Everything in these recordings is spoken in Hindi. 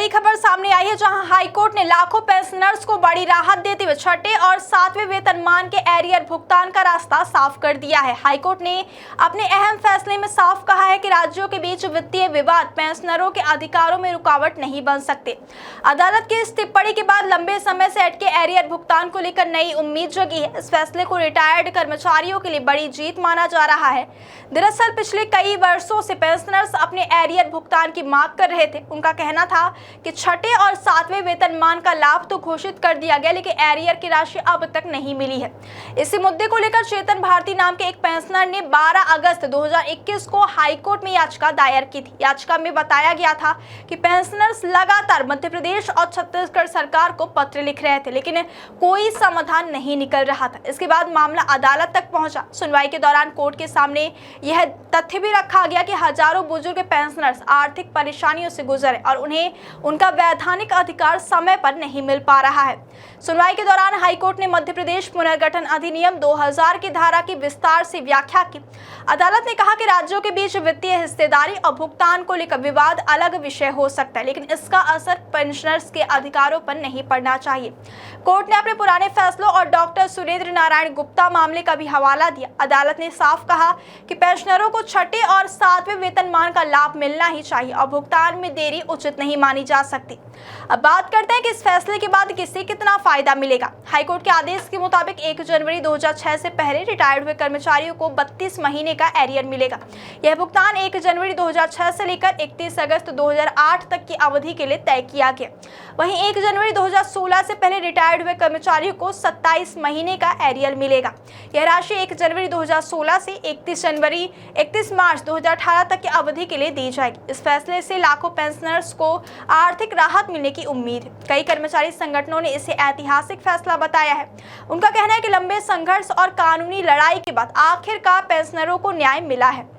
बड़ी खबर सामने आई है, जहां हाईकोर्ट ने लाखों पेंशनर्स को बड़ी राहत देते हुए छठे और सातवें वेतनमान के एरियर भुगतान का रास्ता साफ कर दिया है। हाईकोर्ट ने अपने अहम फैसले में साफ कहा है कि राज्यों के बीच वित्तीय विवाद पेंशनरों के अधिकारों में रुकावट नहीं बन सकते। अदालत की इस टिप्पणी के बाद लंबे समय से अटके एरियर भुगतान को लेकर नई उम्मीद जगी है। इस फैसले को रिटायर्ड कर्मचारियों के लिए बड़ी जीत माना जा रहा है। दरअसल पिछले कई वर्षों से पेंशनर्स अपने एरियर भुगतान की मांग कर रहे थे। उनका कहना था कि छठे और सातवें वेतनमान का लाभ तो घोषित कर दिया गया, लेकिन एरियर की राशि अब तक नहीं मिली है। इसी मुद्दे को लेकर चेतन भारती नाम के एक पेंशनर ने 12 अगस्त 2021 को हाईकोर्ट में याचिका दायर की थी। याचिका में बताया गया था कि पेंशनर्स लगातार मध्य प्रदेश और छत्तीसगढ़ सरकार को पत्र लिख रहे थे, लेकिन कोई समाधान नहीं निकल रहा था। इसके बाद मामला अदालत तक पहुंचा। सुनवाई के दौरान कोर्ट के सामने यह तथ्य भी रखा गया कि हजारों बुजुर्ग पेंशनर्स आर्थिक परेशानियों से गुजरे और उन्हें उनका वैधानिक अधिकार समय पर नहीं मिल पा रहा है। सुनवाई के दौरान हाईकोर्ट ने मध्य प्रदेश पुनर्गठन अधिनियम 2000 की धारा की विस्तार से व्याख्या की। अदालत ने कहा कि राज्यों के बीच वित्तीय हिस्सेदारी और भुगतान को लेकर विवाद अलग विषय हो सकता है, लेकिन इसका असर पेंशनर्स के अधिकारों पर नहीं पड़ना चाहिए। कोर्ट ने अपने पुराने फैसलों और डॉक्टर सुरेंद्र नारायण गुप्ता मामले का भी हवाला दिया। अदालत ने साफ कहा कि पेंशनरों को छठे और सातवें वेतनमान का लाभ मिलना ही चाहिए और भुगतान में देरी उचित नहीं मानी जा सकती। अब बात करते हैं कि इस फैसले के बाद किसे कितना फायदा मिलेगा। हाईकोर्ट के आदेश के मुताबिक 1 जनवरी 2006 से पहले रिटायर्ड हुए कर्मचारियों को 32 महीने का एरियर मिलेगा। यह भुगतान 1 जनवरी 2006 से लेकर 31 अगस्त 2008 तक की अवधि के लिए तय किया गया। वहीं 1 जनवरी 2016 से पहले रिटायर्ड हुए कर्मचारियों को 27 महीने का एरियर मिलेगा। यह राशि 1 जनवरी 2016 से 31 मार्च 2018 तक की अवधि के लिए दी जाएगी। इस फैसले से लाखों पेंशनर्स को आर्थिक राहत मिलने की उम्मीद है। कई कर्मचारी संगठनों ने इसे ऐतिहासिक फैसला बताया है। उनका कहना है कि लंबे संघर्ष और कानूनी लड़ाई के बाद आखिरकार पेंशनरों को न्याय मिला है।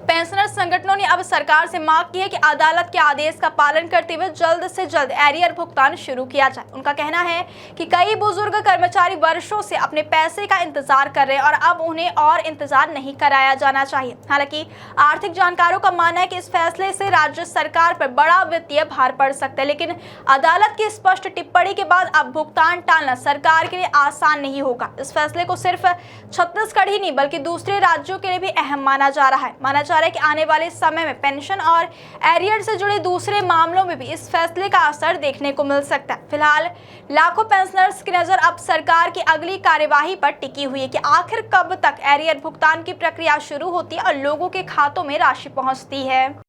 पेंशनर संगठनों ने अब सरकार से मांग की है कि अदालत के आदेश का पालन करते हुए जल्द से जल्द एरियर भुगतान शुरू किया जाए। उनका कहना है कि कई बुजुर्ग कर्मचारी वर्षों से अपने पैसे का इंतजार कर रहे हैं और अब उन्हें और इंतजार नहीं कराया जाना चाहिए। हालांकि आर्थिक जानकारों का मानना है कि इस फैसले से राज्य सरकार पर बड़ा वित्तीय भार पड़ सकता है, लेकिन अदालत की स्पष्ट टिप्पणी के बाद अब भुगतान टालना सरकार के लिए आसान नहीं होगा। इस फैसले को सिर्फ छत्तीसगढ़ ही नहीं बल्कि दूसरे राज्यों के लिए भी अहम माना जा रहा है। माना जा रहा है कि आने वाले समय में पेंशन और एरियर से जुड़े दूसरे मामलों में भी इस फैसले का असर देखने को मिल सकता है। फिलहाल लाखों पेंशनर्स की नजर अब सरकार की अगली कार्यवाही पर टिकी हुई है कि आखिर कब तक एरियर भुगतान की प्रक्रिया शुरू होती है और लोगों के खातों में राशि पहुंचती है।